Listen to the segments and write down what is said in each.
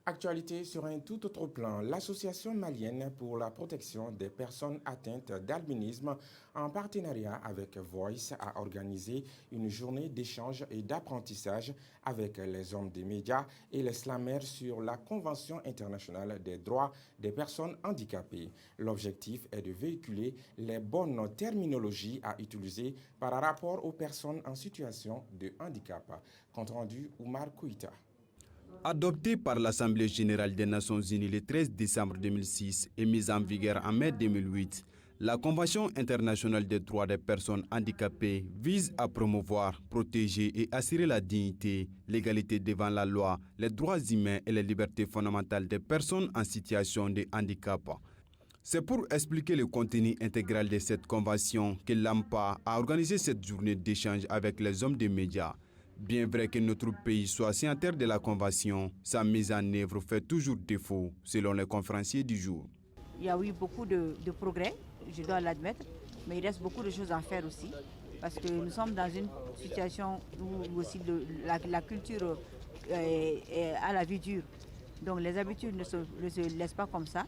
Actualité sur un tout autre plan, l'Association malienne pour la protection des personnes atteintes d'albinisme, en partenariat avec Voice, a organisé une journée d'échange et d'apprentissage avec les hommes des médias et les slameurs sur la Convention internationale des droits des personnes handicapées. L'objectif est de véhiculer les bonnes terminologies à utiliser par rapport aux personnes en situation de handicap. Compte rendu Oumar Kouita. Adoptée par l'Assemblée générale des Nations unies le 13 décembre 2006 et mise en vigueur en mai 2008, la Convention internationale des droits des personnes handicapées vise à promouvoir, protéger et assurer la dignité, l'égalité devant la loi, les droits humains et les libertés fondamentales des personnes en situation de handicap. C'est pour expliquer le contenu intégral de cette convention que l'AMPA a organisé cette journée d'échange avec les hommes des médias. Bien vrai que notre pays soit signataire de la Convention, sa mise en œuvre fait toujours défaut, selon les conférenciers du jour. Il y a eu beaucoup de progrès, je dois l'admettre, mais il reste beaucoup de choses à faire aussi, parce que nous sommes dans une situation où aussi la culture est à la vie dure. Donc les habitudes ne se laissent pas comme ça.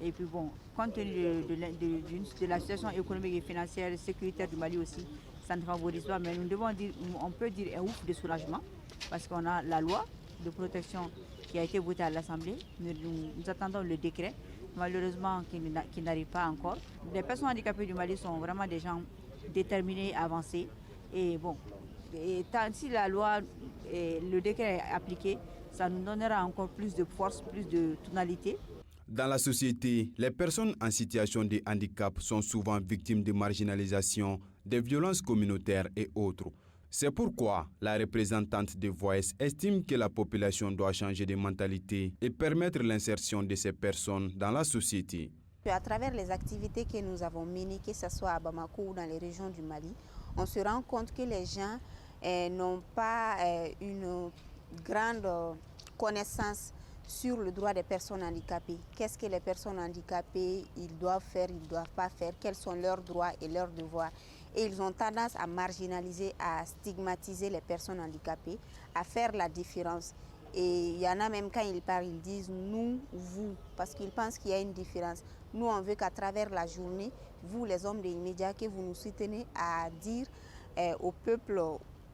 Et puis bon, compte tenu de la situation économique et financière et sécuritaire du Mali aussi, ça ne favorise pas, mais nous devons dire, on peut dire un ouf de soulagement, parce qu'on a la loi de protection qui a été votée à l'Assemblée. Nous attendons le décret, malheureusement qui n'arrive pas encore. Les personnes handicapées du Mali sont vraiment des gens déterminés, avancés. Et bon, si la loi et le décret est appliqué, ça nous donnera encore plus de force, plus de tonalité. Dans la société, les personnes en situation de handicap sont souvent victimes de marginalisation, de violences communautaires et autres. C'est pourquoi la représentante de Voice estime que la population doit changer de mentalité et permettre l'insertion de ces personnes dans la société. À travers les activités que nous avons menées, que ce soit à Bamako ou dans les régions du Mali, on se rend compte que les gens n'ont pas une grande connaissance sur le droit des personnes handicapées. Qu'est-ce que les personnes handicapées ils doivent faire, ils ne doivent pas faire, quels sont leurs droits et leurs devoirs. Et ils ont tendance à marginaliser, à stigmatiser les personnes handicapées, à faire la différence. Et il y en a même quand ils parlent, ils disent nous, vous, parce qu'ils pensent qu'il y a une différence. Nous, on veut qu'à travers la journée, vous, les hommes des médias, que vous nous soutenez à dire au peuple,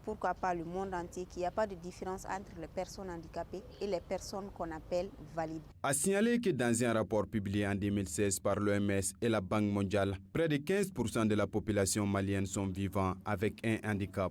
pourquoi pas le monde entier, qu'il n'y a pas de différence entre les personnes handicapées et les personnes qu'on appelle valides. A signaler que dans un rapport publié en 2016 par l'OMS et la Banque mondiale, près de 15% de la population malienne sont vivant avec un handicap.